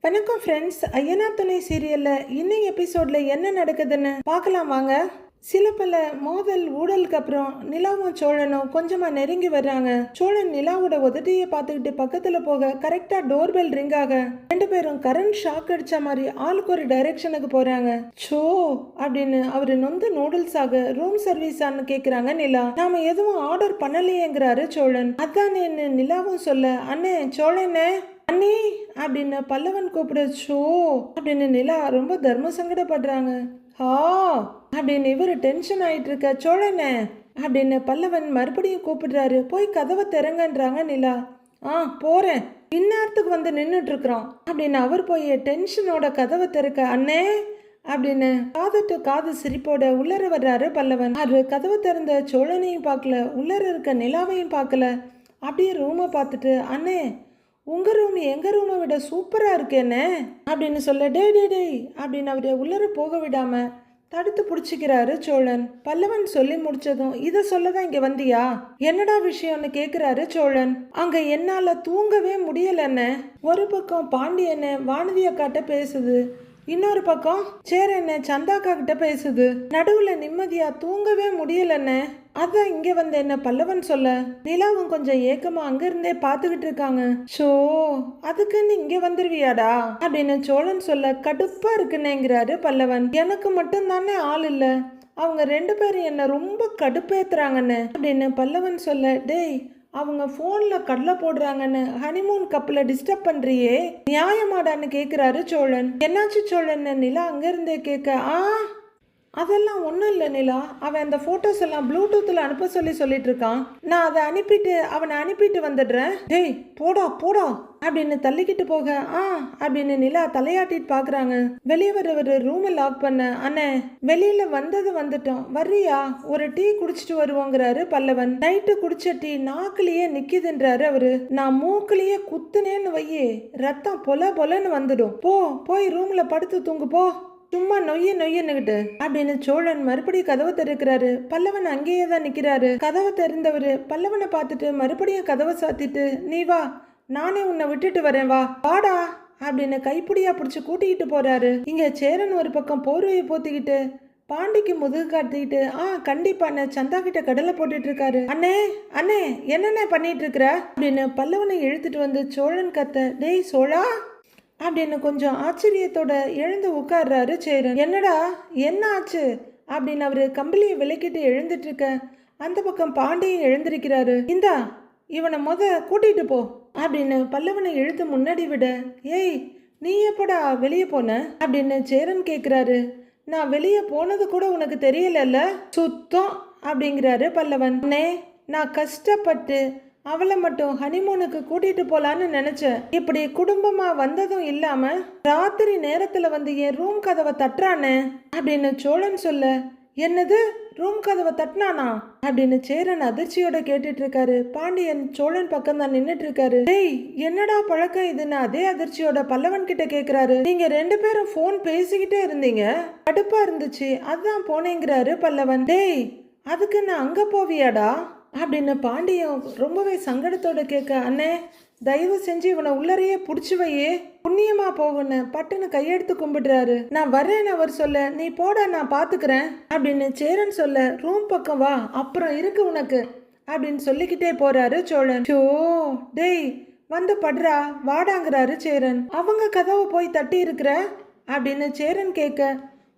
வணக்கம் ஃப்ரெண்ட்ஸ். ஐயனார் துணை சீரியலில் இன்னைக்கு எபிசோடில் என்ன நடக்குதுன்னு பார்க்கலாம் வாங்க. சில பல மோதல் ஊழலுக்கு அப்புறம் நிலாவும் சோழனும் கொஞ்சமாக நெருங்கி வர்றாங்க. சோழன் நிலாவோட உதட்டியை பார்த்துக்கிட்டு பக்கத்தில் போக கரெக்டாக டோர்பெல் ரிங் ஆக ரெண்டு பேரும் கரண்ட் ஷாக் அடித்த மாதிரி ஆளுக்கு ஒரு டைரக்ஷனுக்கு போகிறாங்க. சோ அப்படின்னு அவர் நொந்து நூடுல்ஸ் ஆக ரூம் சர்வீஸான்னு கேட்குறாங்க நிலா. நாம எதுவும் ஆர்டர் பண்ணலையேங்கிறாரு சோழன். அதானேன்னு நிலாவும் சொல்ல, அண்ணே சோழனே அண்ணி அப்படின்னு பல்லவன் கூப்பிடுச்சோ அப்படின்னு நிலா ரொம்ப தர்ம சங்கடப்படுறாங்க. ஹா அப்படின்னு இவர் டென்ஷன் ஆயிட்டு இருக்க. சோழனே அப்படின்னு பல்லவன் மறுபடியும் கூப்பிடுறாரு. போய் கதவை திறங்கன்றாங்க நிலா. போறேன், இந்நேரத்துக்கு வந்து நின்றுட்டு இருக்கிறோம் அப்படின்னு அவர் போய் டென்ஷனோட கதவை திறக்க, அண்ணே அப்படின்னு காது டு காது சிரிப்போட உள்ளர வர்றாரு பல்லவன். அது கதவை திறந்த சோழனையும் பார்க்கல, உள்ளர இருக்க நிலாவையும் பார்க்கல. அப்படியே ரூமை பார்த்துட்டு, அண்ணே உங்கள் ரூம் எங்கள் ரூமை விட சூப்பராக இருக்கேன்னு அப்படின்னு சொல்ல, டே டே டே அப்படின்னு அவரை உள்ளர போக விடாமல் தடுத்து பிடிச்சிக்கிறாரு சோழன். பல்லவன் சொல்லி முடிச்சதும், இதை சொல்லதான் இங்கே வந்தியா, என்னடா விஷயம்னு கேட்குறாரு சோழன். அங்கே என்னால் தூங்கவே முடியலன்னு ஒரு பக்கம் பாண்டியன்னு வானதி அக்காட்ட பேசுது, இன்னொரு பக்கம் சேரண்ண சந்தாக்கா கிட்ட பேசுது. நடுவுல நிம்மதியா தூங்கவே முடியலன்னு அதான் இங்க வந்து என்ன பல்லவன் சொல்ல, நிலாவும் கொஞ்சம் ஏக்கமா அங்க இருந்தே பாத்துக்கிட்டு இருக்காங்க. ஷோ அதுக்குன்னு இங்க வந்துருவியாடா அப்படின்னு சோழன் சொல்ல, கடுப்பா இருக்குன்னேங்கிறாரு பல்லவன். எனக்கு மட்டும் தானே ஆள் இல்ல, அவங்க ரெண்டு பேரும் என்ன ரொம்ப கடுப்பேத்துறாங்கன்னு அப்படின்னு பல்லவன் சொல்ல, டேய் அவங்க ஃபோனில் கடலை போடுறாங்கன்னு ஹனிமூன் கப்பில் டிஸ்டர்ப் பண்ணுறியே நியாயமாடான்னு கேட்குறாரு சோழன். என்னாச்சு சோழன் நிலா அங்கேருந்தே கேட்க, அதெல்லாம் ஒன்றும் இல்லை நிலா, அவன் அந்த ஃபோட்டோஸ் எல்லாம் ப்ளூடூத்தில் அனுப்ப சொல்லிட்டு இருக்கான், நான் அதை அவனை அனுப்பிட்டு வந்துடுறேன். டேய் போடா போடா அப்படின்னு தள்ளிக்கிட்டு போக, அப்படின்னு நிலா தலையாட்டிட்டு பாக்குறாங்க. வெளியே வர ரூமை லாக் பண்ண, அண்ணே வெளியில வந்துட்டோம் வர்றியா, ஒரு டீ குடிச்சிட்டு வருவோங்கிறாரு பல்லவன். நைட்டு குடிச்ச டீ நாக்குலயே நிக்குதுன்றாரு அவரு. நான் மூக்குலயே குத்துனேன்னு வையே ரத்தம் பொலன்னு வந்துடும், போய் ரூம்ல படுத்து தூங்கு போ, சும்மா நொய்யன்னுகிட்டு அப்படின்னு சோழன் மறுபடியும் கதவை திறக்கிறாரு. பல்லவன் அங்கேயே தான் நிக்கிறாரு. கதவை திறந்தவரு பல்லவனை பார்த்துட்டு மறுபடியும் கதவை சாத்திட்டு, நீ வா நானே உன்னை விட்டுட்டு வரேன், வாடா அப்படின்னு கைப்பிடியா பிடிச்சி கூட்டிக்கிட்டு போறாரு. இங்க சேரன் ஒரு பக்கம் போர்வையை போத்திக்கிட்டு பாண்டிக்கு முதுகு காட்டிக்கிட்டு, கண்டிப்பா சந்தா கிட்ட கடலை போட்டுட்டு இருக்காரு. அண்ணே என்னென்ன பண்ணிட்டு இருக்கிற அப்படின்னு பல்லவனை இழுத்துட்டு வந்து சோழன் கத்த, டேய் சோழா அப்படின்னு கொஞ்சம் ஆச்சரியத்தோட எழுந்து உட்கார்றாரு சேரன். என்னடா என்ன ஆச்சு அப்படின்னு அவரு கம்பளியை விளக்கிட்டு எழுந்துட்டு இருக்க, அந்த பக்கம் பாண்டியும் எழுந்திருக்கிறாரு. இந்தா இவனை கூட்டிட்டு போ அப்படின்னு பல்லவனை இழுத்து முன்னாடி விட, ஏய் நீ எப்படா வெளியே போன அப்படின்னு சேரன் கேட்குறாரு. நான் வெளியே போனது கூட உனக்கு தெரியலல்ல சுத்தம் அப்படிங்கிறாரு பல்லவன். நான் கஷ்டப்பட்டு அவளை மட்டும் ஹனிமூனுக்கு கூட்டிட்டு போலான்னு நினைச்சேன், இப்படி குடும்பமா வந்ததும் இல்லாம ராத்திரி நேரத்துல வந்து என் ரூம் கதவை தட்டுறானே அப்படின்னு சோழன் சொல்ல, என்னது ரூம் கதவை தட்டினானா அப்படின்னு சேரன் அதிர்ச்சியோட கேட்டுட்டு இருக்காரு. பாண்டியன் சோழன் பக்கம் தான் நின்னுட்டு இருக்காரு. டேய் என்னடா பழக்கம் இதுன்னு அதே அதிர்ச்சியோட பல்லவன் கிட்ட கேக்குறாரு. நீங்க ரெண்டு பேரும் போன் பேசிக்கிட்டே இருந்தீங்க, கடுப்பா இருந்துச்சு அதான் போனேங்கிறாரு பல்லவன். டேய் அதுக்கு நான் அங்க போவியாடா அப்படின்னு பாண்டியன் ரொம்பவே சங்கடத்தோட கேட்க, அண்ணே தயவு செஞ்சு இவனை உள்ளறையே பிடிச்சி வையே புண்ணியமா போகன்னு பட்டுன்னு கையெடுத்து கும்பிடுறாரு. நான் வரேன்னு அவர் சொல்ல, நீ போட நான் பாத்துக்கிறேன் அப்படின்னு சேரன் சொல்ல, ரூம் பக்கம் வா அப்புறம் இருக்கு உனக்கு அப்படின்னு சொல்லிக்கிட்டே போறாரு சோழன். ஷோ டேய் வந்து படுறா வாடாங்கிறாரு சேரன். அவங்க கதவை போய் தட்டி இருக்கிற அப்படின்னு சேரன் கேட்க,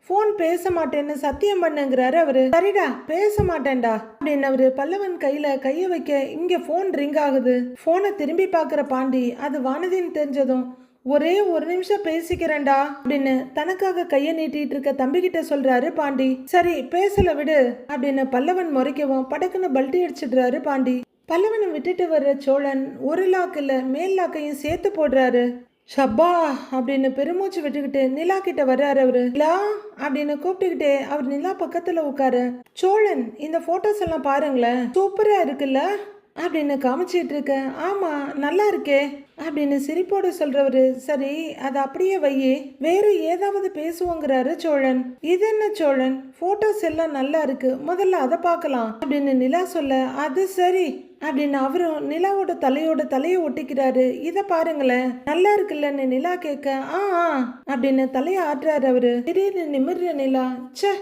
போன் பேச மாட்டேன்னு சத்தியம் பண்ணுங்கிறாரு அவரு. சரிடா பேச மாட்டேன்டா அப்படின்னு அவரு பல்லவன் கைய வைக்க இங்க போன் ரிங் ஆகுது. போனை திரும்பி பாக்குற பாண்டி அது வானதின்னு தெரிஞ்சதும், ஒரே ஒரு நிமிஷம் பேசிக்கிறேன்டா அப்படின்னு தனக்காக கைய நீட்டிட்டு இருக்க தம்பி கிட்ட சொல்றாரு பாண்டி. சரி பேசல விடு அப்படின்னு பல்லவன் முறைக்கவும் படக்குன்னு பல்ட்டி அடிச்சிடுறாரு பாண்டி. பல்லவனை விட்டுட்டு வர்ற சோழன் ஒரு லாக்கில் மேல் லாக்கையும் சேர்த்து போடுறாரு. ஷப்பா அப்படின்னு பெருமூச்சு விட்டுக்கிட்டு நிலா கிட்ட வர்றாரு அவரு. நிலா அப்படின்னு கூப்பிட்டுக்கிட்டே அவர் நிலா பக்கத்துல உட்காரு. சோழன் இந்த போட்டோஸ் எல்லாம் பாருங்களேன் சூப்பரா இருக்குல்ல அப்படின்னு காமிச்சிட்டு இருக்க. ஆமா, நல்லா இருக்கே அப்படின்னு சிரிப்போடு சொல்றவரு, சரி அதை அப்படியே வையே, வேற ஏதாவது பேசுவோங்கிறாரு சோழன். இது என்ன சோழன், போட்டோஸ் எல்லாம் நல்லா இருக்கு, முதல்ல அதை பார்க்கலாம் அப்படின்னு நிலா சொல்ல, அது சரி அப்படின்னு அவரும் நிலாவோட தலையை ஒட்டிக்கிறாரு. இத பாருங்களேன், நல்லா இருக்குல்லன்னு நிலா கேட்க, ஆ அப்படின்னு தலையை ஆட்டுறாரு அவரு. திடீர்னு நிமிர்ற நிலா, ச்சே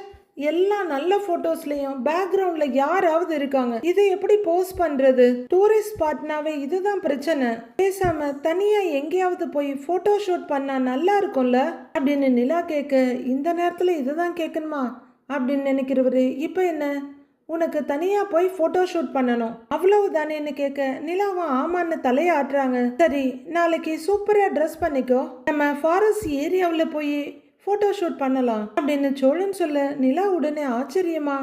எல்லா நல்ல போட்டோஸ்லயும் பேக்ரவுண்ட்ல யாராவது இருக்காங்க, இதை எப்படி போஸ்ட் பண்றது, டூரிஸ்ட் ஸ்பாட்னாவே இதுதான் பிரச்சனை, பேசாம தனியா எங்கேயாவது போய் போட்டோ ஷூட் பண்ணா நல்லா இருக்கும்ல அப்படின்னு நிலா கேட்க, இந்த நேரத்துல இதுதான் கேட்கணுமா அப்படின்னு நினைக்கிறவரு, இப்ப என்ன உனக்கு தனியா போய் போட்டோ ஷூட் பண்ணணும் அவ்வளவுதானேன்னு கேட்க, நிலாவும் ஆமான்னு தலையாட்டுறாங்க. சரி நாளைக்கு சூப்பரா ட்ரெஸ் பண்ணிக்கோ, நம்ம ஃபாரஸ்ட் ஏரியாவில் போய் போட்டோ ஷூட் பண்ணலாம் அப்படின்னு சோழன் சொல்ல, நிலா உடனே ஆச்சரியமா,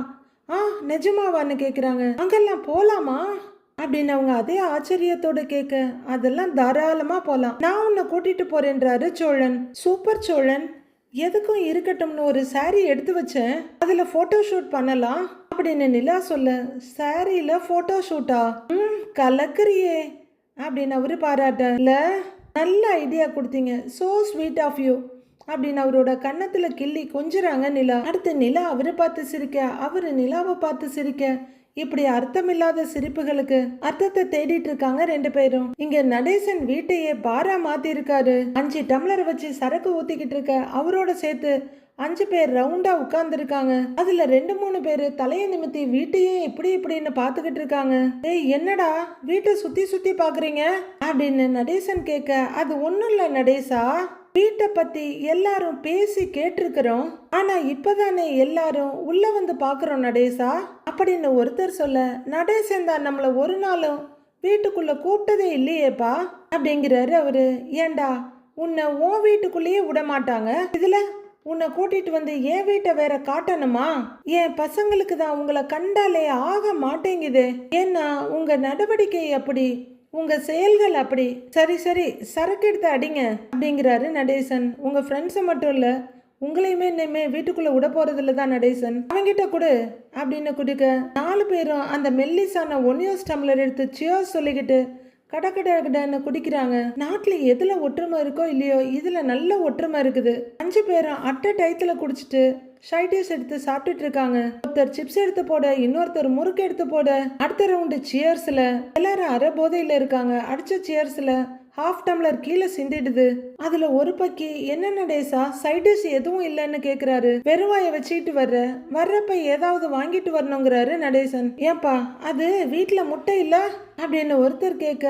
நிஜமாவான்னு கேக்குறாங்க. அங்கெல்லாம் போலாமா அப்படின்னு அவங்க அதே ஆச்சரியத்தோட கேட்க, அதெல்லாம் தாராளமா போலாம், நான் உன்னை கூட்டிட்டு போறேன்றாரு சோழன். சூப்பர் சோழன், எதுக்கும் இருக்கட்டும்னு ஒரு சாரி எடுத்து வச்சேன், அதுல போட்டோ ஷூட் பண்ணலாம் அப்படின்னு நிலா சொல்ல, சாரியில போட்டோ ஷூட்டா, கலக்குறியே அப்படின்னு அவரு பாராட்ட, இல்ல நல்ல ஐடியா கொடுத்தீங்க, சோ ஸ்வீட் ஆஃப் யூ அப்படின்னு அவரோட கன்னத்துல கிள்ளி கொஞ்சறாங்க நிலா. அடுத்து நிலா அவரை பார்த்து சிரிக்க, அவரு நிலாவை பார்த்து சிரிக்க, இப்படி அர்த்தமில்லாத சிரிப்புகளுக்கு அர்த்தத்தை தேடிட்டு இருக்காங்க ரெண்டு பேரும். இங்க நடேசன் வீட்டையே பாரா மாத்தி இருக்காரு. 5 டம்ளர் வச்சு சரக்கு ஊத்திக்கிட்டு இருக்க அவரோட சேர்த்து 5 பேர் ரவுண்டா உட்கார்ந்து இருக்காங்க. அதுல 2-3 பேரு தலைய நிமித்தி வீட்டையே இப்படின்னு பாத்துக்கிட்டு இருக்காங்க. ஏய் என்னடா வீட்டை சுத்தி சுத்தி பாக்குறீங்க அப்படின்னு நடேசன் கேட்க, அது ஒண்ணும் இல்ல நடேசா, வீட்டை பத்தி எல்லாரும் பேசி கேட்டிருக்கிறோம், ஆனா இப்பதானே எல்லாரும் உள்ள வந்து பாக்குறோம் நடேசா அப்படின்னு ஒருத்தர் சொல்ல, நடேசன் தான் நம்மள ஒரு நாளும் வீட்டுக்குள்ள கூப்பிட்டதே இல்லையேப்பா அப்படிங்கிறாரு அவரு. ஏண்டா உன்னை உன் வீட்டுக்குள்ளேயே விட மாட்டாங்க, இதுல உன்னை கூட்டிட்டு வந்து என் வீட்டை வேற காட்டணுமா, என் பசங்களுக்கு தான் உங்களை கண்டாலே ஆக மாட்டேங்குது, ஏன்னா உங்க நடவடிக்கை அப்படி, உங்க செயல்கள் அப்படி. சரி சரி சரக்கு எடுத்து அடிங்க அப்படிங்கிறாரு நடேசன். உங்க ஃப்ரெண்ட்ஸை மட்டும் இல்ல உங்களையுமே இனிமே வீட்டுக்குள்ள விட போறதுல தான் நடேசன், அவங்கிட்ட கொடு அப்படின்னு குடிக்க 4 பேரும் அந்த மெல்லிசான ஒன்னியோஸ் டம்ளர் எடுத்து சியர்ஸ் சொல்லிக்கிட்டு கடன்னு குடிக்கிறாங்க. நாட்டுல எதுல ஒற்றுமை இருக்கோ இல்லையோ இதுல நல்ல ஒற்றுமை இருக்குது. 5 பேரும் அட்டை டயத்துல குடிச்சிட்டு ஷைடிஸ் எடுத்து சாப்பிட்டுட்டு இருக்காங்க. ஒருத்தர் சிப்ஸ் எடுத்து போட, இன்னொருத்தர் முறுக்கு எடுத்து போட, அடுத்த ரவுண்டு சியர்ஸ்ல எல்லாரும் அரை போதையில இருக்காங்க. அடிச்ச சியர்ஸ்ல ஹாஃப் டம்ளர் கீழே சிந்திடுது. அதுல ஒரு பக்கி என்ன நடேசா சைடிஷ் எதுவும் இல்லைன்னு கேக்குறாரு. வெறுவாய வச்சுட்டு வர்றப்ப ஏதாவது வாங்கிட்டு வரணுங்கிறாரு நடேசன். ஏப்பா அது வீட்டுல முட்டை இல்ல அப்படின்னு ஒருத்தர் கேட்க,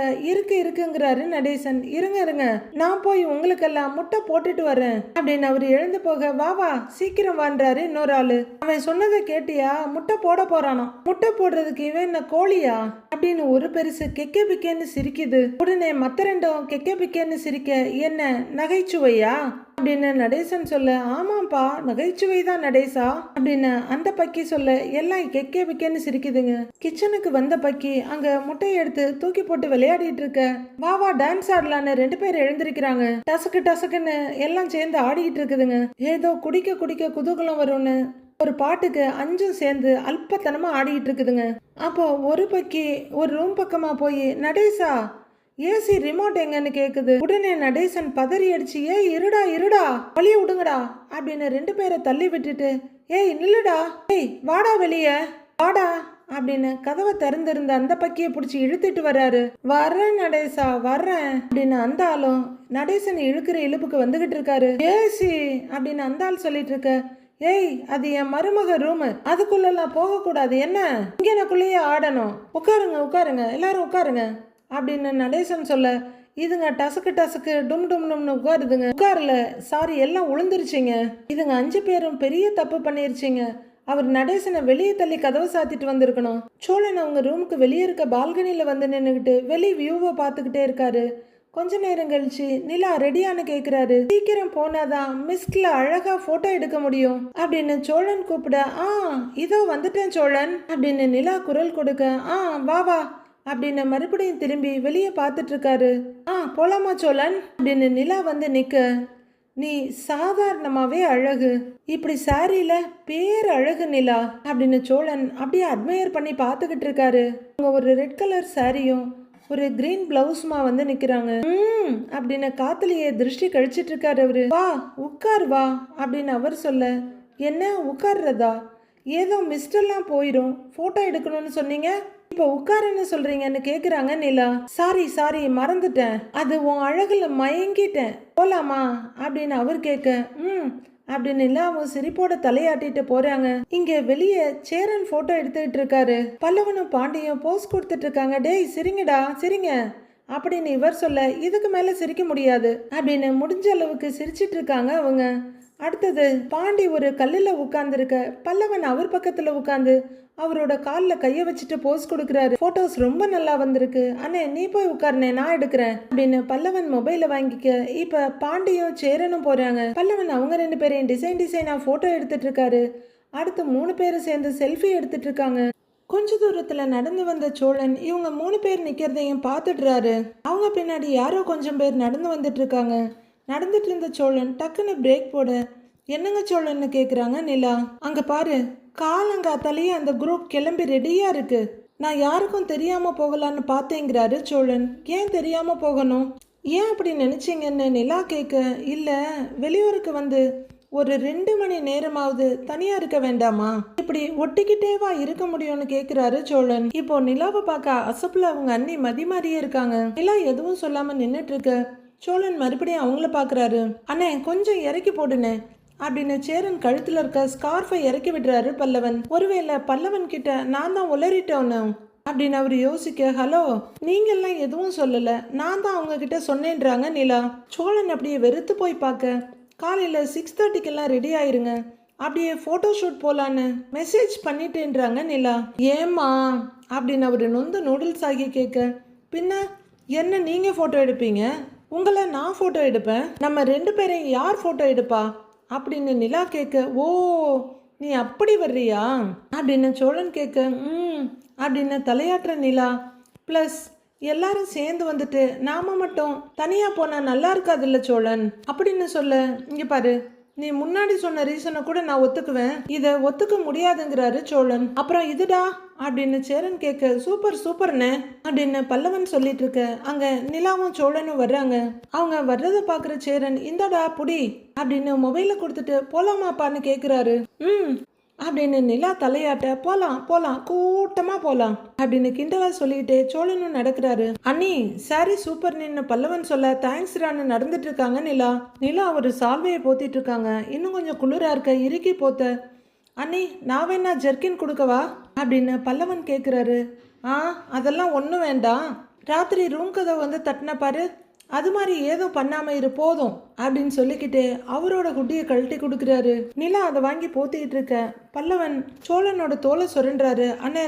இருக்குங்கிறாரு நடேசன். இருங்க நான் போய் உங்களுக்கெல்லாம் முட்டை போட்டுட்டு வரேன் அப்படின்னு அவரு எழுந்து போக, வா சீக்கிரம் வான்றாரு இன்னொரு ஆளு. அவன் சொன்னதை கேட்டியா, முட்டை போட போறானோ, முட்டை போடுறதுக்கு இவன் என்ன கோழியா அப்படின்னு ஒரு பெருசு கெக்கே பிக்கேன்னு சிரிக்குது. உடனே மத்த ரெண்டும் கெக்கே பிக்கேன்னு சிரிக்க, என்ன நகைச்சுவையா அப்படின்னு நடேசன் சொல்ல, ஆமாப்பா நகைச்சுவை தான் நடேசா அப்படின்னு அந்த பக்கி சொல்ல, எல்லாம் கெக்கே பிக்கேன்னு சிரிக்குதுங்க. கிச்சனுக்கு வந்த பக்கி அங்க முட்டையை எடுத்து தூக்கி போட்டு விளையாடிட்டு இருக்க, வா டான்ஸ் ஆடலான்னு 2 பேர் எழுந்திருக்கிறாங்க. டசக்குன்னு எல்லாம் சேர்ந்து ஆடிக்கிட்டு இருக்குதுங்க. ஏதோ குடிக்க குதூகலம் வரும்னு ஒரு பாட்டுக்கு 5 சேர்ந்து அல்பத்தனமா ஆடிக்கிட்டு இருக்குதுங்க. அப்போ ஒரு பக்கி ஒரு ரூம் பக்கமா போய், நடேசா ஏசி ரிமோட் எங்கன்னு கேக்குது. உடனே நடேசன் பதறி அடிச்சு, ஏய் இருடா வழிய விடுங்கடா அப்படின்னு 2 பேரை தள்ளி விட்டுட்டு, ஏய் நில்லுடா, ஏய் வாடா வெளிய வாடா அப்படின்னு கதவை திறந்திருந்த அந்த பக்கியை பிடிச்சி இழுத்துட்டு வர்றாரு. வர்றேன் நடேசா வர்றேன் அப்படின்னு அந்த ஆளும் நடேசன் இழுக்கிற இழுப்புக்கு வந்துகிட்டு இருக்காரு. ஏசி அப்படின்னு அந்த ஆள் சொல்லிட்டு இருக்க, ஏய் அது என் மருமக ரூமு, அதுக்குள்ளெல்லாம் போக கூடாது, என்ன இங்க எனக்குள்ளேயே ஆடணும், உட்காருங்க எல்லாரும் உட்காருங்க அப்படின்னு நடேசன் சொல்ல, இதுங்க டசக்கு டும்னு உட்காருதுங்க. உட்காரல சாரி எல்லாம் உளுந்துருச்சிங்க. இதுங்க 5 பேரும் பெரிய தப்பு பண்ணிருச்சிங்க. அவர் நடேசனை வெளியே தள்ளி கதவை சாத்திட்டு வந்திருக்கணும். சோழன் அவங்க ரூமுக்கு வெளியே இருக்க பால்கனியில வந்து நின்றுகிட்டு வெளி வியூவை பார்த்துக்கிட்டே இருக்காரு. கொஞ்ச நேரம் கழிச்சு நிலா ரெடியானு கேக்குறாரு. சீக்கிரம் போனாதான் மிஸ்ட்ல அழகா போட்டோ எடுக்க முடியும் அப்படின்னு சோழன் கூப்பிட, இதோ வந்துட்டேன் சோழன் அப்படின்னு நிலா குரல் கொடுக்க, வா அப்படின்னு மறுபடியும் திரும்பி வெளியே பார்த்துட்டு இருக்காரு. போலாமா சோழன் அப்படின்னு நிலா வந்து நிக்க, நீ சாதாரணமாவே அழகு, இப்படி சாரியில பேர் அழகு நிலா அப்படின்னு சோழன் அப்படியே அட்மையர் பண்ணி பார்த்துக்கிட்டு இருக்காரு. அவங்க ஒரு ரெட் கலர் சாரியும் ஒரு கிரீன் பிளவுஸுமா வந்து நிக்கிறாங்க. அப்படின்னு காத்துலயே திருஷ்டி கழிச்சிட்டு இருக்காரு அவரு. வா உட்கார் வா அப்படின்னு அவர் சொல்ல, என்ன உட்கார்றதா, ஏதோ மிஸ்டெல்லாம் போயிடும், போட்டோ எடுக்கணும்னு சொன்னீங்க, இப்போ உட்காருன்னு சொல்றீங்கன்னு கேக்குறாங்க நிலா. சாரி மறந்துட்டேன், அது உன் அழகுல மயங்கிட்டேன், போலாமா அப்படின்னு அவர் கேட்க, அப்படின்னு நிலாவும் சிரிப்போட தலையாட்டிட்டு போறாங்க. இங்க வெளியே சேரன் போட்டோ எடுத்துக்கிட்டு இருக்காரு. பல்லவனும் பாண்டியும் போஸ் கொடுத்துட்டு இருக்காங்க. டேய் சிரிங்கடா சிரிங்க அப்படின்னு இவர் சொல்ல, இதுக்கு மேல சிரிக்க முடியாது அப்படின்னு முடிஞ்ச அளவுக்கு சிரிச்சிட்டு இருக்காங்க அவங்க. அடுத்தது பாண்டி ஒரு கல்லுல உட்கார்ந்துருக்க, பல்லவன் அவர் பக்கத்துல உட்கார்ந்து அவரோட காலில் கையை வச்சுட்டு போஸ் கொடுக்குறாரு. போட்டோஸ் ரொம்ப நல்லா வந்திருக்கு, அண்ணே நீ போய் உட்கார்னே நான் எடுக்கிறேன் அப்படின்னு பல்லவன் மொபைலை வாங்கிக்க. இப்ப பாண்டியும் சேரனும் போறாங்க. பல்லவன் அவங்க 2 பேரையும் டிசைனா போட்டோ எடுத்துட்டு இருக்காரு. அடுத்து 3 பேரும் சேர்ந்து செல்ஃபி எடுத்துட்டு இருக்காங்க. கொஞ்ச தூரத்துல நடந்து வந்த சோழன் இவங்க 3 பேர் நிக்கிறதையும் பார்த்துடுறாரு. அவங்க பின்னாடி யாரோ கொஞ்சம் பேர் நடந்து வந்துட்டு இருக்காங்க. நடந்துட்டு இருந்த சோழன் டக்குன்னு பிரேக் போட, என்னங்க சோழன்னு கேக்குறாங்க நிலா. அங்க பாரு, காலங்காத்தாலேயே அந்த குரூப் கிளம்பி ரெடியா இருக்கு, நான் யாருக்கும் தெரியாம போகலான்னு பார்த்தேங்கிறாரு சோழன். ஏன் தெரியாம போகணும், ஏன் அப்படி நினைச்சீங்கன்னு நிலா கேட்க, இல்ல வெளியூருக்கு வந்து ஒரு 2 மணி நேரமாவது தனியா இருக்க வேண்டாமா, இப்படி ஒட்டிக்கிட்டேவா இருக்க முடியும்னு கேக்குறாரு சோழன். இப்போ நிலாவை பார்க்க அசப்புல அவங்க அண்ணி மதி மாதிரியே இருக்காங்க. நிலா எதுவும் சொல்லாம நின்னுட்டு இருக்க சோழன் மறுபடியும் அவங்கள பாக்குறாரு. அண்ணே கொஞ்சம் இறக்கி போடுனே அப்படின்னு சேரன் கழுத்துல இருக்க ஸ்கார்ஃபை இறக்கி விடுறாரு பல்லவன். ஒருவேளை பல்லவன் கிட்ட நான் தான் உளறிட்டோன்னு அப்படின்னு அவர் யோசிக்க, ஹலோ நீங்கெல்லாம் எதுவும் சொல்லல, நான் தான் அவங்க கிட்ட சொன்னேன்றாங்க நிலா. சோழன் அப்படியே வெறுத்து போய் பார்க்க, காலையில் 6:30க்கெல்லாம் ரெடி ஆயிருங்க, அப்படியே ஃபோட்டோ ஷூட் போகலான்னு மெசேஜ் பண்ணிட்டேன்றாங்க நிலா. ஏம்மா அப்படின்னு அவர் நொந்து நூடுல்ஸ் ஆகி கேட்க, பின்ன என்ன நீங்கள் ஃபோட்டோ எடுப்பீங்க, உங்களை நான் ஃபோட்டோ எடுப்பேன், நம்ம 2 பேரையும் யார் ஃபோட்டோ எடுப்பா அப்படின்னு நிலா கேட்க, ஓ நீ அப்படி வர்றியா அப்படின்னு சோழன் கேட்க, அப்படின்னு தலையாட்டுற நிலா. ப்ளஸ் எல்லாரும் சேர்ந்து வந்துட்டு நாம மட்டும் தனியா போனா நல்லா இருக்காதுல்ல சோழன் அப்படின்னு சொல்ல, இங்க பாரு நீ முன்னாடி சொன்ன ரீசனை கூட நான் ஒத்துக்குவேன், இதை ஒத்துக்க முடியாதுங்கிறாரு சோழன். அப்புறம் இதுடா அப்படின்னு சேரன் கேட்க, சூப்பர்னு அப்படின்னு பல்லவன் சொல்லிட்டு இருக்க, அங்க நிலாவும் சோழனும் வர்றாங்க. அவங்க வர்றதை பாக்குற சேரன், இந்தடா புடி அப்படின்னு மொபைல கொடுத்துட்டு போலாமாப்பான்னு கேக்குறாரு. அப்படின்னு நிலா தலையாட்ட, போலாம் கூட்டமா போலாம் அப்படின்னு கிண்டலா சொல்லிட்டு சோழனும் நடக்கிறாரு. அண்ணி சாரி சூப்பர் நின்னு பல்லவன் சொல்ல, தேங்க்ஸ் ரான்னு நடந்துட்டு இருக்காங்க நிலா ஒரு சால்வையை போத்திட்டு இருக்காங்க. இன்னும் கொஞ்சம் குளிரா இருக்க, இறுக்கி போத்த. அண்ணி நான் வேணா ஜெர்கின் கொடுக்கவா அப்படின்னு பல்லவன் கேட்குறாரு. அதெல்லாம் ஒன்றும் வேண்டாம், ராத்திரி ரூம் கதவை வந்து தட்டின பாரு, அது மாதிரி ஏதோ பண்ணாம இரு போதும் அப்படின்னு சொல்லிக்கிட்டு அவரோட குட்டியை கழட்டி கொடுக்குறாரு. நிலா அதை வாங்கி போத்திக்கிட்டு இருக்க, பல்லவன் சோழனோட தோலை சுரண்டுறாரு. அண்ணே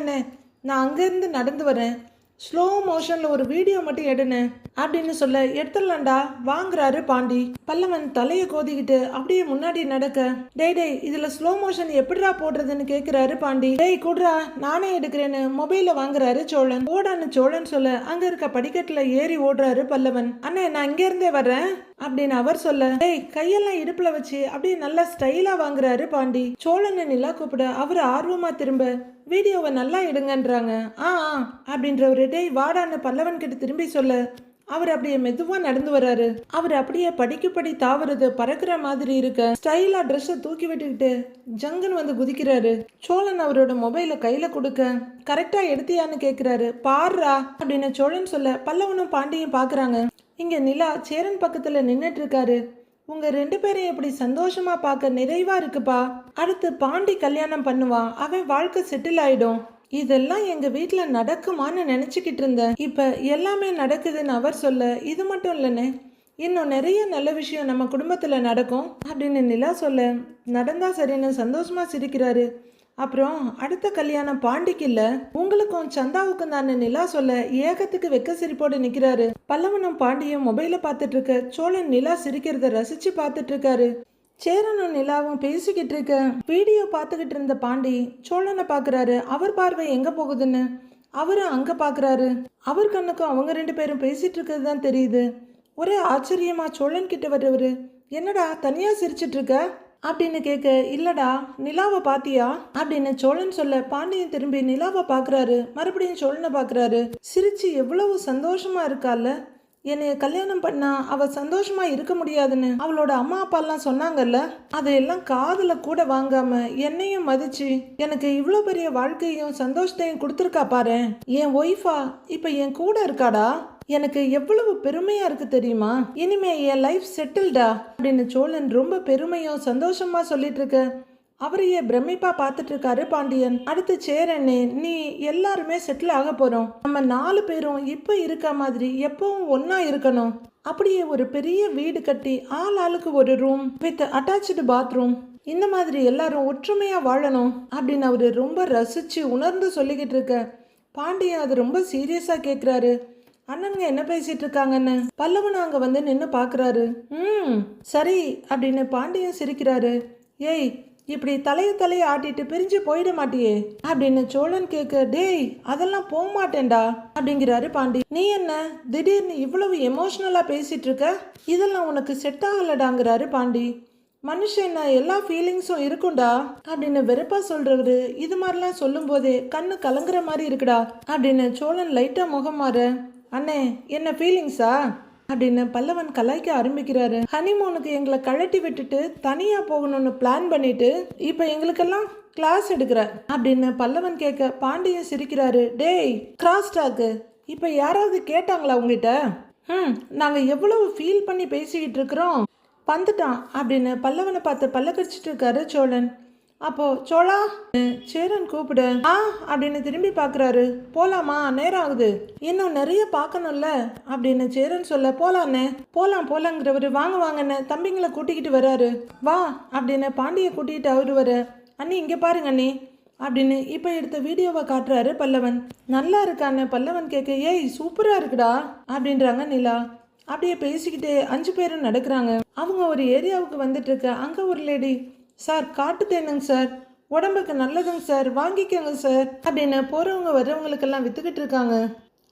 நான் அங்கேருந்து நடந்து வரேன், ஸ்லோ மோஷன்ல ஒரு வீடியோ மட்டும் எடுனே அப்படின்னு சொல்ல, எடுத்துடலாண்டா வாங்குறாரு பாண்டி. பல்லவன் தலையை கோதிக்கிட்டு அப்படியே முன்னாடி நடக்க, டேய் இதுல ஸ்லோ மோஷன் எப்படிடா போடுறதுன்னு கேக்குறாரு பாண்டி. டேய் கூடுறா நானே எடுக்கிறேன்னு மொபைல வாங்குறாரு சோழன். ஓடான்னு சோழன் சொல்ல, அங்க இருக்க படிக்கட்டுல ஏறி ஓடுறாரு பல்லவன். அண்ணே நான் இங்க இருந்தே வர்றேன் அப்படின்னு அவர் சொல்ல, டேய் கையெல்லாம் இடுப்புல வச்சு அப்படியே நல்லா ஸ்டைலா வாங்குறாரு பாண்டி. சோழனை நிலா கூப்பிட அவர் ஆர்வமா திரும்ப, வீடியோவை நல்லா எடுங்கன்றாங்க. அப்படின்றவரு டேய் வாடான்னு பல்லவன் கிட்ட திரும்பி சொல்ல, அவர் அப்படியே மெதுவா நடந்து வர்றாரு. அவர் அப்படியே படிக்குப்படி தாவறது பறக்கிற மாதிரி இருக்க, ஸ்டைலா ட்ரெஸ்ஸை தூக்கி விட்டுக்கிட்டு ஜங்கன் வந்து குதிக்கிறாரு. சோழன் அவரோட மொபைலை கையில கொடுக்க, கரெக்டா எடுத்தியான்னு கேக்குறாரு. பாருடா அப்படின்னு சோழன் சொல்ல, பல்லவனும் பாண்டியும் பாக்குறாங்க. இங்க நிலா சேரன் பக்கத்துல நின்னுட்டு இருக்காரு. உங்க 2 பேரையும் எப்படி சந்தோஷமா பார்க்க நிறைவா இருக்குப்பா, அடுத்து பாண்டி கல்யாணம் பண்ணுவான், அவன் வாழ்க்கை செட்டில் ஆயிடும், இதெல்லாம் எங்க வீட்டுல நடக்குமான்னு நினைச்சுக்கிட்டு இருந்தேன், இப்ப எல்லாமே நடக்குதுன்னு அவர் சொல்ல, இது மட்டும் இல்லைன்னு இன்னும் நிறைய நல்ல விஷயம் நம்ம குடும்பத்துல நடக்கும் அப்படின்னு நிலா சொல்ல, நடந்தா சரின்னு சந்தோஷமா சிரிக்கிறாரு. அப்புறம் அடுத்த கல்யாணம் பாண்டிக்கு இல்ல உங்களுக்கும் சந்தாவுக்கும் தான் நிலா சொல்ல, ஏகத்துக்கு வெக்க சிரிப்போடு நிக்கிறாரு. பல்லவனும் பாண்டியும் மொபைல பார்த்துட்டு இருக்க சோழன் நிலா சிரிக்கிறத ரசிச்சு பார்த்துட்டு இருக்காரு. சேரனும் நிலாவும் பேசிக்கிட்டு இருக்க வீடியோ பார்த்துக்கிட்டு இருந்த பாண்டி சோழனை பாக்குறாரு. அவர் பார்வை எங்க போகுதுன்னு அவரும் அங்க பாக்குறாரு. அவர் கண்ணுக்கும் அவங்க 2 பேரும் பேசிட்டு இருக்கிறது தான் தெரியுது. ஒரே ஆச்சரியமா சோழன் கிட்ட வர்றவரு, என்னடா தனியா சிரிச்சிட்டு இருக்க அப்படின்னு கேட்க, இல்லடா நிலாவை பாத்தியா அப்படின்னு சோழன் சொல்ல, பாண்டியன் திரும்பி நிலாவை பாக்குறாரு, மறுபடியும் சோழனை பாக்குறாரு. சிரிச்சு எவ்வளவு சந்தோஷமா இருக்கால. என்னைய கல்யாணம் பண்ணா அவ சந்தோஷமா இருக்க முடியாதுன்னு அவளோட அம்மா அப்பா எல்லாம் சொன்னாங்கல்ல, அதையெல்லாம் காதுல கூட வாங்காம என்னையும் மதிச்சு எனக்கு இவ்வளோ பெரிய வாழ்க்கையும் சந்தோஷத்தையும் கொடுத்துருக்கா பாரு. என் ஒய்ஃபா இப்ப என் கூட இருக்காடா. எனக்கு எவ்வளவு பெருமையா இருக்கு தெரியுமா. இனிமே என் லைஃப் செட்டில்டா அப்படின்னு சோழன் ரொம்ப பெருமையும் சந்தோஷமா சொல்லிட்டு இருக்க அவரையே பிரமிப்பா பார்த்துட்டு இருக்காரு பாண்டியன். அடுத்து சேரண்ணே, நீ எல்லாருமே செட்டில் ஆக போறோம். நம்ம 4 பேரும் இப்ப இருக்க மாதிரி எப்பவும் ஒன்னா இருக்கணும். அப்படியே ஒரு பெரிய வீடு கட்டி ஆளுக்கு ஒரு ரூம் வித் அட்டாச்சு பாத்ரூம், இந்த மாதிரி எல்லாரும் ஒற்றுமையா வாழணும் அப்படின்னு அவரு ரொம்ப ரசிச்சு உணர்ந்து சொல்லிக்கிட்டு இருக்க பாண்டியன் அது ரொம்ப சீரியஸா கேட்குறாரு. அண்ணனுங்க என்ன பேசிட்டு இருக்காங்கன்னு பல்லவன் அங்க வந்து நின்று பாக்குறாரு. சரி அப்படின்னு பாண்டியன் சிரிக்கிறாரு. ஏய், இப்படி தலையை ஆட்டிட்டு பிரிஞ்சு போயிட மாட்டியே அப்படின்னு சோழன் கேட்க, டேய் அதெல்லாம் போக மாட்டேன்டா அப்படிங்கிறாரு பாண்டி. நீ என்ன திடீர்னு இவ்வளவு எமோஷனலா பேசிட்டு இருக்க, இதெல்லாம் உனக்கு செட் ஆகலடாங்கிறாரு பாண்டி. மனுஷன் எல்லா ஃபீலிங்ஸும் இருக்கும்டா அப்படின்னு வெறுப்பா சொல்றவரு இது மாதிரிலாம் சொல்லும் போதே கண்ணு கலங்குற மாதிரி இருக்குடா அப்படின்னு சோழன் லைட்டா முகம் மாற, அண்ணே என்ன ஃபீலிங்ஸா அப்படின்னு பல்லவன் கலாய்க்க ஆரம்பிக்கிறாரு. ஹனிமூனுக்கு எங்களை கழட்டி விட்டுட்டு தனியா போகணும்னு பிளான் பண்ணிட்டு இப்ப எங்களுக்கெல்லாம் கிளாஸ் எடுக்கிற அப்படின்னு பல்லவன் கேட்க பாண்டியன் சிரிக்கிறாரு. டேய் கிராஸ் டாக்கு, இப்ப யாராவது கேட்டாங்களா உங்ககிட்ட? நாங்க எவ்வளவு ஃபீல் பண்ணி பேசிக்கிட்டு இருக்கிறோம், வந்துட்டான் அப்படின்னு பல்லவனை பார்த்து பல்ல கடிச்சிட்டு இருக்காரு சோழன். அப்போ சோழா சேரன் கூப்பிடு அப்படின்னு திரும்பி பார்க்குறாரு. போலாமா, நேரம் ஆகுது, இன்னும் நிறைய பார்க்கணும்ல அப்படின்னு சேரன் சொல்ல, போலாண்ணே போலாங்கிறவரு வாங்க வாங்கண்ணே தம்பிங்களை கூட்டிக்கிட்டு வராரு. வா அப்படின்னு பாண்டியை கூட்டிகிட்டு அவரு வர, அண்ணி இங்கே பாருங்க அண்ணி அப்படின்னு இப்போ எடுத்த வீடியோவை காட்டுறாரு பல்லவன். நல்லா இருக்கான்னு பல்லவன் கேட்க, ஏய் சூப்பராக இருக்குடா அப்படின்றாங்க நிலா. அப்படியே பேசிக்கிட்டே 5 பேரும் நடக்கிறாங்க. அவங்க ஒரு ஏரியாவுக்கு வந்துட்டு இருக்க அங்கே ஒரு லேடி, சார் காட்டு தேனுங்க சார், உடம்புக்கு நல்லதுங்க சார், வாங்கிக்கோங்க சார் அப்படின்னு போகிறவங்க வர்றவங்களுக்கெல்லாம் வித்துக்கிட்டு இருக்காங்க.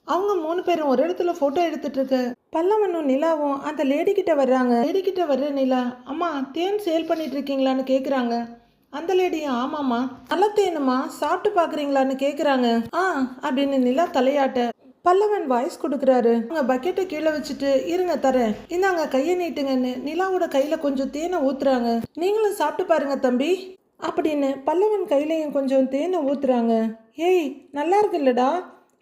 அவங்க 3 பேரும் ஒரு இடத்துல ஃபோட்டோ எடுத்துட்டு இருக்க பல்லவனும் நிலாவும் அந்த லேடி கிட்ட வர்றாங்க. லேடி கிட்ட வர்ற நிலா, அம்மா தேன் சேல் பண்ணிட்டு இருக்கீங்களான்னு கேட்குறாங்க. அந்த லேடியும் ஆமாம்மா நல்ல தேனுமா, சாப்பிட்டு பார்க்குறீங்களான்னு கேட்குறாங்க. அப்படின்னு நிலா தலையாட்ட பல்லவன் வாய்ஸ் கொடுக்குறாரு. அவங்க பக்கெட்டை கீழே வச்சுட்டு, இருங்க தரேன், இந்தாங்க கையை நீட்டுங்கன்னு நிலாவோட கையில கொஞ்சம் தேனை ஊத்துறாங்க. நீங்களும் சாப்பிட்டு பாருங்க தம்பி அப்படின்னு பல்லவன் கையிலையும் கொஞ்சம் தேனை ஊத்துறாங்க. ஏய் நல்லா இருக்குல்லடா,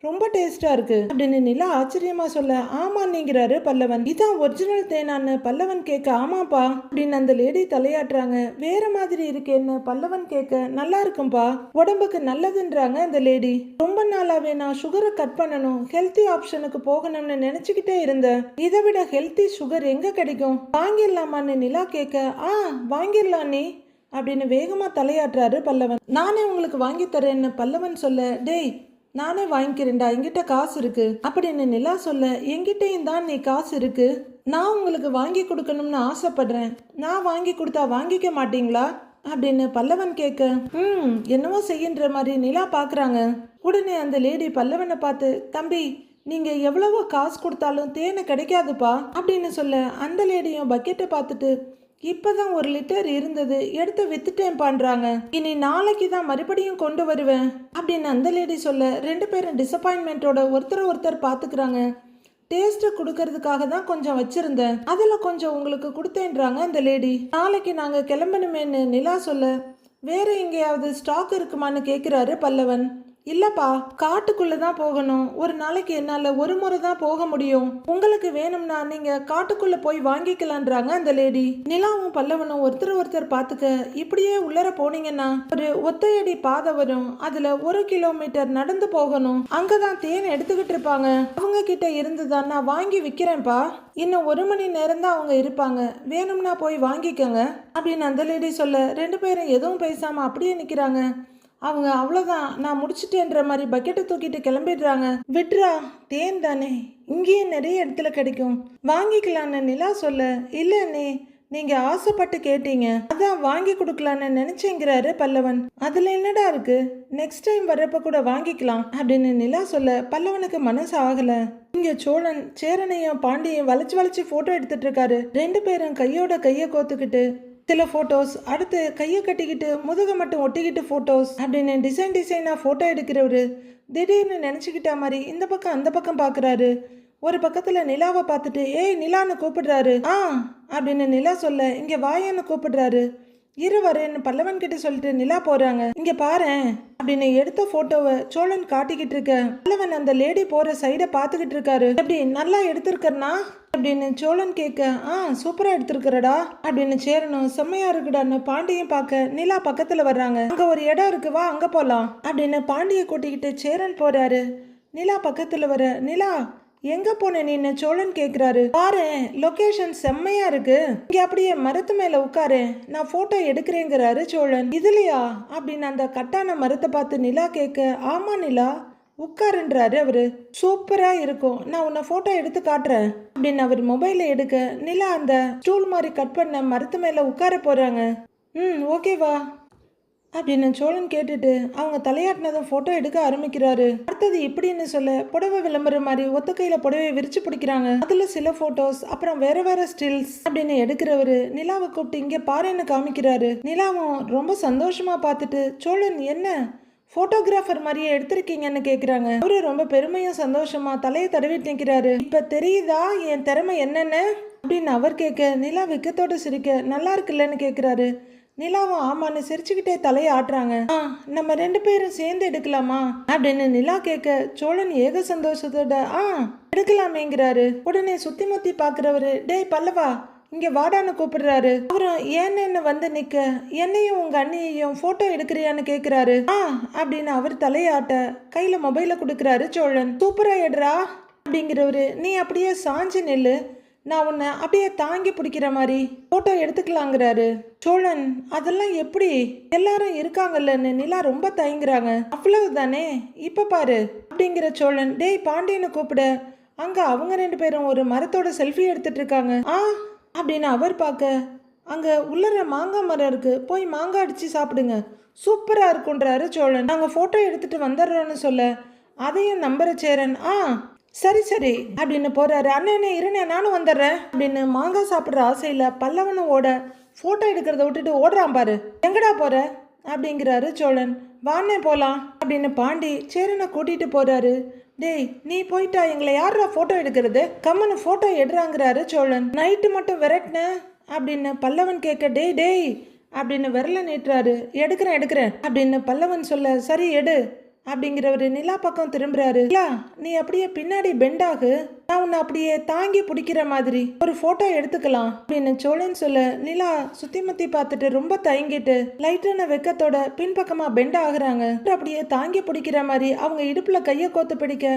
ரொம்ப டேஸ்டா இருக்கு அப்படின்னு நிலா ஆச்சரியமா சொல்ல, ஆமான்னுங்கிறாரு பல்லவன். இதான் ஒரிஜினல் தேனான்னு பல்லவன் கேட்க, ஆமாப்பா அப்படின்னு அந்த லேடி தலையாட்டுறாங்க. வேற மாதிரி இருக்கேன்னு பல்லவன் கேட்க, நல்லா இருக்கும்பா, உடம்புக்கு நல்லதுன்றாங்க அந்த லேடி. ரொம்ப நாளாவே நான் சுகரை கட் பண்ணணும், ஹெல்த்தி ஆப்ஷனுக்கு போகணும்னு நினைச்சுக்கிட்டே இருந்தேன். இதை விட ஹெல்த்தி சுகர் எங்க கிடைக்கும், வாங்கிடலாமான்னு நிலா கேட்க, வாங்கிடலாம் நீ அப்படின்னு வேகமா தலையாட்டுறாரு பல்லவன். நானே உங்களுக்கு வாங்கி தரேன்னு பல்லவன் சொல்ல, டேய் நானே வாங்கிக்கிறேன்டா, என்கிட்ட காசு இருக்கு அப்படின்னு நிலா சொல்ல, என்கிட்டயும் தான் நீ காசு இருக்கு, நான் உங்களுக்கு வாங்கி கொடுக்கணும்னு ஆசைப்படுறேன், நான் வாங்கி கொடுத்தா வாங்கிக்க மாட்டீங்களா அப்படின்னு பல்லவன் கேட்க, என்னவோ செய்யன்ற மாதிரி நிலா பாக்குறாங்க. உடனே அந்த லேடி பல்லவனை பார்த்து, தம்பி நீங்க எவ்வளவோ காசு கொடுத்தாலும் தேனை கிடைக்காதுப்பா அப்படின்னு சொல்ல, அந்த லேடியும் பக்கெட்டை பார்த்துட்டு, இப்பதான் 1 லிட்டர் இருந்தது, எடுத்து வித்துட்டேன் பண்றாங்க, இனி நாளைக்கு தான் மறுபடியும் கொண்டு வருவேன் அப்படின்னு அந்த லேடி சொல்ல, 2 பேரும் டிசப்பாயின்மெண்டோட ஒருத்தர் பார்த்துக்கிறாங்க. டேஸ்ட் கொடுக்கறதுக்காக தான் கொஞ்சம் வச்சிருந்தேன், அதில் கொஞ்சம் உங்களுக்கு கொடுத்தேன்றாங்க அந்த லேடி. நாளைக்கு நாங்கள் கிளம்பணுமேன்னு நிலா சொல்ல, வேற எங்கேயாவது ஸ்டாக் இருக்குமான்னு கேட்குறாரு பல்லவன். இல்லப்பா காட்டுக்குள்ள தான் போகணும், ஒரு நாளைக்கு என்னால ஒரு முறை தான் போக முடியும், உங்களுக்கு வேணும்னா நீங்க காட்டுக்குள்ள போய் வாங்கிக்கலான்றாங்க அந்த லேடி. நிலாவும் பல்லவனும் ஒருத்தர் பார்த்துக்க, இப்படியே உள்ளர போனீங்கன்னா ஒரு ஒத்தையடி பாதை வரும், அதுல 1 கிலோமீட்டர் நடந்து போகணும், அங்கதான் தேன் எடுத்துக்கிட்டு இருப்பாங்க, அவங்க கிட்ட இருந்துதான் நான் வாங்கி விற்கிறேன்ப்பா, இன்னும் 1 மணி நேரம் தான் அவங்க இருப்பாங்க, வேணும்னா போய் வாங்கிக்கோங்க அப்படின்னு அந்த லேடி சொல்ல, 2 பேரும் எதுவும் பேசாம அப்படியே நிக்கிறாங்க. அவங்க அவ்வளோதான் நான் முடிச்சிட்டேன்ற மாதிரி பக்கெட்டை தூக்கிட்டு கிளம்பிடுறாங்க. விட்ரா தேன் தானே, இங்கேயே நிறைய இடத்துல கிடைக்கும், வாங்கிக்கலான்னு நிலா சொல்ல, இல்லை அண்ணே நீங்க ஆசைப்பட்டு கேட்டீங்க, அதான் வாங்கி கொடுக்கலான்னு நினைச்சேங்கிறாரு பல்லவன். அதுல என்னடா இருக்கு, நெக்ஸ்ட் டைம் வர்றப்ப கூட வாங்கிக்கலாம் அப்படின்னு நிலா சொல்ல பல்லவனுக்கு மனசு ஆகல. இங்க சோழன் சேரனையும் பாண்டியையும் வளைச்சு வளைச்சு போட்டோ எடுத்துட்டு இருக்காரு. ரெண்டு பேரும் கையோட கையை கோத்துக்கிட்டு சில போட்டோஸ், அடுத்து கையை கட்டிக்கிட்டு முதுக மட்டும் ஒட்டிக்கிட்டு போட்டோஸ் அப்படின்னு டிசைனா போட்டோ எடுக்கிறவரு திடீர்னு நினைச்சுக்கிட்டா மாதிரி இந்த பக்கம் அந்த பக்கம் பாக்குறாரு. ஒரு பக்கத்துல நிலாவை பார்த்துட்டு ஏய் நிலான்னு கூப்பிடுறாரு. அப்படின்னு நிலா சொல்ல இங்க வாயன்னு கூப்பிடுறாரு. இருவருன்னு பல்லவன் கிட்ட சொல்லிட்டு நிலா போறாங்க. இங்க பாரேன் அப்படின்னு எடுத்த போட்டோவை சோழன் காட்டிக்கிட்டு இருக்க பல்லவன் அந்த லேடி போற சைட பாத்துக்கிட்டு இருக்காரு. எப்படி நல்லா எடுத்திருக்கறனா அப்படின்னு சோழன் கேட்க சூப்பரா எடுத்திருக்கிறடா அப்படின்னு சேரணும் செம்மையா இருக்குடான்னு பாண்டியன் பார்க்க நிலா பக்கத்துல வர்றாங்க. அங்க ஒரு இடம் இருக்கு, வா அங்க போலாம் அப்படின்னு பாண்டிய கூட்டிக்கிட்டு சேரன் போறாரு. நிலா பக்கத்துல வர நிலா எங்க போன நீன்னு சோழன் கேக்குறாரு. பாரு லொகேஷன் செம்மையா இருக்கு, இங்க அப்படியே மரத்து மேல உட்காரு, நான் போட்டோ எடுக்கிறேங்கிறாரு சோழன். இதுலயா அப்படின்னு அந்த கட்டான மரத்தை பார்த்து நிலா கேட்க ஆமா நிலா உட்காருன்றாரு அவரு. சூப்பரா இருக்கும், நான் உன்னை போட்டோ எடுத்து காட்டுறேன் அப்படின்னு அவர் மொபைலை எடுக்க நிலா அந்த ஸ்டூல் மாதிரி கட் பண்ண மரத்து மேல உட்கார போறாங்க. ஓகேவா அப்படின்னு சோழன் கேட்டுட்டு அவங்க தலையாட்டினதும் போட்டோ எடுக்க ஆரம்பிக்கிறாரு. அடுத்தது இப்படின்னு சொல்ல புடவை விளம்பரம் மாதிரி ஒத்த கையில புடவையை விரிச்சு பிடிக்கிறாங்க. அதுல சில போட்டோஸ் அப்புறம் வேற வேற ஸ்டில்ஸ் அப்படின்னு எடுக்கிறவரு நிலாவை கூப்பிட்டு இங்க பாருன்னு காமிக்கிறாரு. நிலாவும் ரொம்ப சந்தோஷமா பார்த்துட்டு சோழன் என்ன போட்டோகிராஃபர் மாதிரியே எடுத்திருக்கீங்கன்னு கேக்குறாங்க. அவரு ரொம்ப பெருமையும் சந்தோஷமா தலையை தடவிட்டு நிக்கிறாரு. இப்ப தெரியுதா என் திறமை என்னன்னு அப்படின்னு அவர் கேட்க நிலா வெக்கத்தோட சிரிக்க நல்லா இருக்குல்லன்னு கேக்குறாரு. நிலாவும் ஆமான்னு சிரிச்சுக்கிட்டே தலையை ஆட்டுறாங்க. நம்ம ரெண்டு பேரும் சேர்ந்து எடுக்கலாமா அப்படின்னு நிலா கேட்க சோழன் ஏக சந்தோஷத்தோட எடுக்கலாமேங்கிறாரு. உடனே சுத்தி முத்தி பாக்குறவரு டேய் பல்லவா இங்க வாடான்னு கூப்பிடுறாரு. அப்புறம் ஏன்னு வந்து நிக்க என்னையும் உங்க அண்ணியையும் போட்டோ எடுக்கிறியான்னு கேக்குறாரு. அப்படின்னு அவர் தலையாட்ட கையில மொபைல கொடுக்கறாரு சோழன். சூப்பரா எடுறா அப்படிங்கிறவரு நீ அப்படியே சாஞ்சு நெல்லு, நான் உன்னை அப்படியே தாங்கி பிடிக்கிற மாதிரி போட்டோ எடுத்துக்கலாங்கிறாரு. சோழன் அதெல்லாம் எப்படி எல்லாரும் இருக்காங்கல்லன்னு நிலா ரொம்ப தயங்குறாங்க. அவ்வளவுதானே இப்ப பாரு அப்படிங்கிற சோழன் டேய் பாண்டியனை கூப்பிட அங்க அவங்க ரெண்டு பேரும் ஒரு மரத்தோட செல்ஃபி எடுத்துட்டு இருக்காங்க. அப்படின்னு அவர் பார்க்க அங்க உள்ளற மாங்காய் மரம் இருக்கு, போய் மாங்காய் அடிச்சு சாப்பிடுங்க, சூப்பரா இருக்குன்றாரு சோழன். நாங்க போட்டோ எடுத்துட்டு வந்துடுறோன்னு சொல்ல அதையும் நம்புற சேரன் சரி சரி அப்படின்னு போறாரு. அண்ணே இருண்ணே நானும் வந்துடுறேன் அப்படின்னு மாங்காய் சாப்பிட்ற ஆசையில பல்லவனும் ஓட போட்டோ எடுக்கிறத விட்டுட்டு ஓடுறான் பாரு. எங்கடா போற அப்படிங்கிறாரு சோழன். வானே போலாம் அப்படின்னு பாண்டி சேரனை கூட்டிட்டு போறாரு. டேய் நீ போயிட்டா எங்களை யாரா போட்டோ எடுக்கிறது, கம்மனு போட்டோ எடுறாங்கிறாரு சோழன். நைட்டு மட்டும் விரட்டின அப்படின்னு பல்லவன் கேட்க டேய் டேய் அப்படின்னு விரல நீட்டுறாரு. எடுக்கிறேன் அப்படின்னு பல்லவன் சொல்ல சரி எடு அப்படிங்கிறவரு நிலா பக்கம் திரும்புறாரு. நீ அப்படியே பின்னாடி பெண்டாகு, நான் உன்னை அப்படியே தாங்கி பிடிக்கிற மாதிரி ஒரு போட்டோ எடுத்துக்கலாம் அப்படின்னு சோழன் சொல்ல நிலா சுத்தி முத்தி பார்த்துட்டு ரொம்ப தயங்கிட்டு லைட்டான வெக்கத்தோட பின்பக்கமா பெண்ட் ஆகுறாங்க. அப்படியே தாங்கி பிடிக்கிற மாதிரி அவங்க இடுப்புல கைய கோத்து பிடிக்க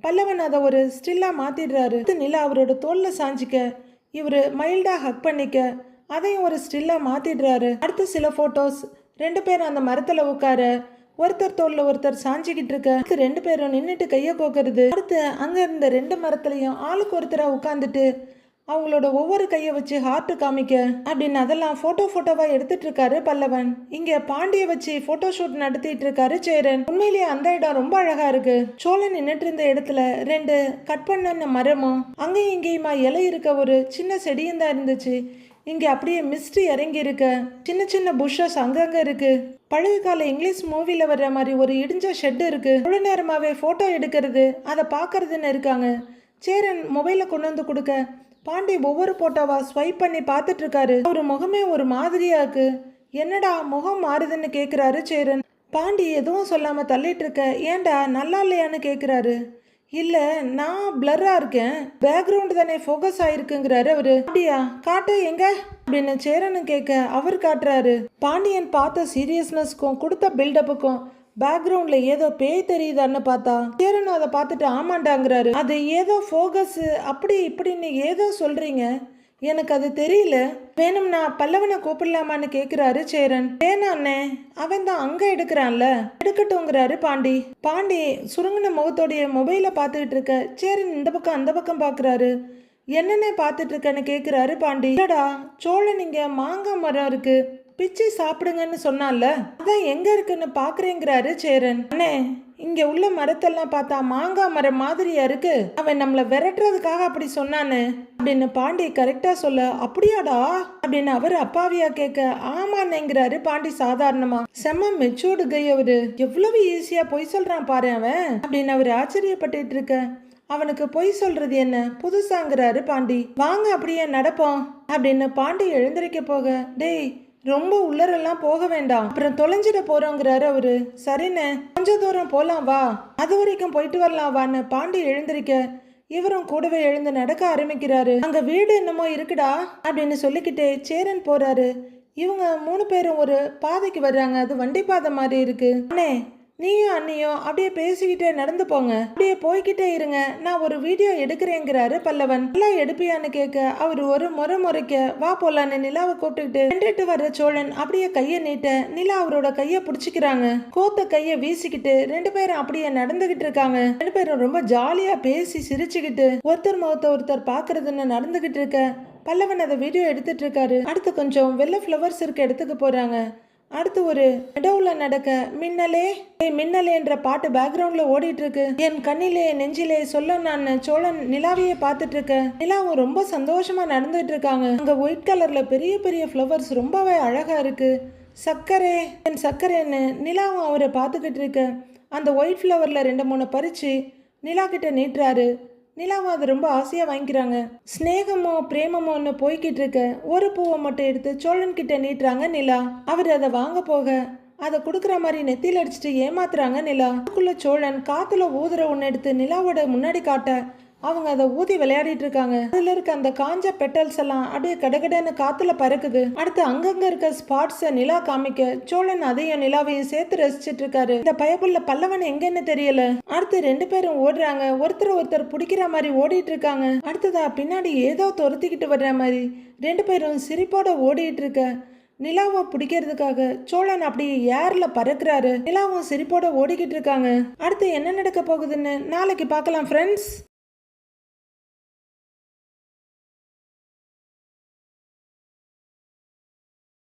பல்லவன் அதை ஒரு ஸ்டில்லா மாத்திடுறாரு. நிலா அவரோட தோல்ல சாஞ்சிக்க இவரு மைல்டா ஹக் பண்ணிக்க அதையும் ஒரு ஸ்டில்லா மாத்திடுறாரு. அடுத்து சில போட்டோஸ் ரெண்டு பேரும் அந்த மரத்துல உட்கார ஒருத்தர் தோல்ல ஒருத்தர் சாஞ்சிக்கிட்டு இருக்க, அடுத்து ரெண்டு பேரும் நின்றுட்டு கைய கோக்குறது. அடுத்து அங்க இருந்த ரெண்டு மரத்துலயும் ஆளுக்கு ஒருத்தரா உட்காந்துட்டு அவங்களோட ஒவ்வொரு கையை வச்சு ஹார்ட் காமிக்க அப்படின்னு அதெல்லாம் போட்டோவா எடுத்துட்டு இருக்காரு பல்லவன். இங்க பாண்டிய வச்சு போட்டோ ஷூட் நடத்திட்டு இருக்காரு சேரன். உண்மையிலேயே அந்த இடம் ரொம்ப அழகா இருக்கு. சோழன் நின்றுட்டு இருந்த இடத்துல ரெண்டு கட் பண்ண மரமும் அங்கேயும் இங்கேயுமா இலை இருக்க ஒரு சின்ன செடியும் தான் இருந்துச்சு. இங்க அப்படியே மிஸ்ட் இறங்கி இருக்க சின்ன புஷ்ஷஸ் அங்கங்க இருக்கு. பழைய கால இங்கிலீஷ் மூவில வர்ற மாதிரி ஒரு இடிஞ்ச ஷெட் இருக்கு. முழு நேரமாவே போட்டோ எடுக்கிறது அதை பாக்குறதுன்னு இருக்காங்க. சேரன் மொபைல கொண்டு வந்து கொடுக்க பாண்டி ஒவ்வொரு போட்டோவா ஸ்வைப் பண்ணி பார்த்துட்டு இருக்காரு. ஒரு முகமே ஒரு மாதிரியா இருக்கு. என்னடா முகம் மாறுதுன்னு கேக்குறாரு சேரன். பாண்டி எதுவும் சொல்லாம தள்ளிட்டு இருக்க ஏன்டா நல்லா இல்லையான்னு கேக்குறாரு. இல்ல நான் பிளர்ரா இருக்கேன், பேக்ரவுண்ட் தானே ஃபோக்கஸ் ஆயிருக்குங்கிறாரு அவரு. அப்படியா காட்டு எங்க அப்படின்னு சேரனு கேட்க அவர் காட்டுறாரு. பாண்டியன் பார்த்த சீரியஸ்னஸ்க்கும் கொடுத்த பில்டப்புக்கும் பேக்ரவுண்ட்ல ஏதோ பேய் தெரியுதான்னு பார்த்தா சேரன் அதை பார்த்துட்டு ஆமாண்டாங்கிறாரு. அது ஏதோ ஃபோக்கஸ் அப்படி இப்படின்னு ஏதோ சொல்றீங்க, எனக்கு அது தெரியல, வேணும்னா பல்லவனை கூப்பிடலாமான்னு கேக்குறாரு சேரன். வேணாண்ணே அவன் தான் அங்க எடுக்கிறான்ல எடுக்கட்டும்ங்கிறாரு பாண்டி. பாண்டி சுருங்கின முகத்தோடைய மொபைல பார்த்துக்கிட்டு இருக்க சேரன் இந்த பக்கம் அந்த பக்கம் பாக்குறாரு. என்னென்ன பார்த்துட்டு இருக்கேன்னு கேட்குறாரு பாண்டி. இல்லடா, சோழன் இங்க மாங்காய் மரம் இருக்கு, பிச்சு சாப்பிடுங்கன்னு சொன்னால, அதான் எங்க இருக்குன்னு பாக்குறேங்கிறாரு சேரன். அண்ணே, இங்க உள்ள மரத்தெல்லாம் பார்த்தா மாங்காய் மரம் மாதிரியா இருக்கு, அவன் நம்மள விரட்டுறதுக்காக அப்படி சொன்னானு அப்படின்னு பாண்டி கரெக்டா சொல்ல, அப்படியாடா அப்படின்னு அவர் அப்பாவியா கேட்க, ஆமாண்ணேங்கிறாரு பாண்டி சாதாரணமா. செம்ம மெச்சூர்டு கை அவரு, எவ்வளவு ஈஸியா பொய் சொல்றான் பாரு அவன் அப்படின்னு அவர் ஆச்சரியப்பட்டு இருக்க. அவனுக்கு பொய் சொல்றது என்ன புதுசாங்கிறாரு பாண்டி. வாங்க அப்படியே நடப்போம் அப்படின்னு பாண்டி எழுந்திருக்க போக, டேய் ரொம்ப உள்ளரெல்லாம் போக வேண்டாம், அப்புறம் தொலைஞ்சிட போறோங்கிறாரு அவரு. சரிண்ணே, கொஞ்ச தூரம் போலாம் வா, அது வரைக்கும் போயிட்டு வரலாம் வான்னு பாண்டி எழுந்திருக்க இவரும் கூடவே எழுந்து நடக்க ஆரம்பிக்கிறாரு. அங்க வீடு என்னமோ இருக்குடா அப்படின்னு சொல்லிக்கிட்டே சேரன் போறாரு. இவங்க 3 பேரும் ஒரு பாதைக்கு வர்றாங்க. அது வண்டி பாதை மாதிரி இருக்கு. அண்ணே, நீயும் அண்ணியும் அப்படியே பேசிக்கிட்டே நடந்து போங்க, அப்படியே போய்கிட்டே இருங்க, நான் ஒரு வீடியோ எடுக்கிறேங்கிறாரு பல்லவன். நல்லா எடுப்பியான்னு கேட்க அவர் ஒரு முறைக்க வா போலான்னு நிலாவை கூப்பிட்டுக்கிட்டு நின்றுட்டு வர்ற சோழன் அப்படியே கையை நீட்ட நிலா அவரோட கையை பிடிச்சிக்கிறாங்க. கோத்த கையை வீசிக்கிட்டு 2 பேரும் அப்படியே நடந்துகிட்டு இருக்காங்க. 2 பேரும் ரொம்ப ஜாலியா பேசி சிரிச்சுக்கிட்டு ஒருத்தர் முகத்தை ஒருத்தர் பாக்குறதுன்னு நடந்துகிட்டு இருக்க பல்லவன் அதை வீடியோ எடுத்துட்டு இருக்காரு. அடுத்து கொஞ்சம் வெள்ளை ஃப்ளவர்ஸ் இருக்க இடத்துக்கு போறாங்க. அடுத்து ஒரு மெடவுல நடக்க மின்னலே மின்னலேன்ற பாட்டு பேக்ரவுண்ட்ல ஓடிட்டு இருக்கு. என் கண்ணிலே நெஞ்சிலே சொல்ல நான் சோழன் நிலாவையே பார்த்துட்டு இருக்க. நிலாவும் ரொம்ப சந்தோஷமா நடந்துட்டு இருக்காங்க. அங்க ஒயிட் கலர்ல பெரிய பெரிய ஃப்ளவர்ஸ் ரொம்பவே அழகா இருக்கு. சக்கரே என் சக்கரேன்னு நிலாவும் அவரை பார்த்துக்கிட்டு இருக்க. அந்த ஒயிட் ஃப்ளவர்ல 2-3 பறிச்சு நிலா கிட்ட நீட்டுறாரு. நிலாவும் அதை ரொம்ப ஆசையாக வாங்கிக்கிறாங்க. ஸ்னேகமோ பிரேமமோன்னு போய்கிட்டு இருக்க ஒரு பூவை மட்டும் எடுத்து சோழன் கிட்ட நீட்டுறாங்க நிலா. அவர் அதை வாங்க போக அதை கொடுக்குற மாதிரி நெத்தியில் அடிச்சுட்டு ஏமாத்துறாங்க நிலா. அதுக்குள்ள சோழன் காத்துல ஊதுற ஒன்று எடுத்து நிலாவோட முன்னாடி காட்ட அவங்க அதை ஊதி விளையாடிட்டு இருக்காங்க. அதுல இருக்க அந்த காஞ்ச பெட்டல்ஸ் எல்லாம் அப்படியே கடகடன்னு காத்துல பறக்குது. அடுத்து அங்கங்க இருக்க ஸ்பாட்ஸ நிலா காமிக்க சோழன் அதையும் நிலாவையும் சேர்த்து ரசிச்சிட்டு இருக்காரு. இந்த பயப்புள்ள பல்லவன் எங்கன்னு தெரியல. அடுத்து 2 பேரும் ஓடுறாங்க. ஒருத்தர் பிடிக்கிற மாதிரி ஓடிட்டு இருக்காங்க. அடுத்ததா பின்னாடி ஏதோ துரத்திக்கிட்டு வர்ற மாதிரி 2 பேரும் சிரிப்போட ஓடிட்டு இருக்க நிலாவை பிடிக்கிறதுக்காக சோழன் அப்படியே ஏர்ல பறக்குறாரு. நிலாவும் சிரிப்போட ஓடிக்கிட்டு இருக்காங்க. அடுத்து என்ன நடக்க போகுதுன்னு நாளைக்கு பார்க்கலாம் ஃப்ரெண்ட்ஸ்.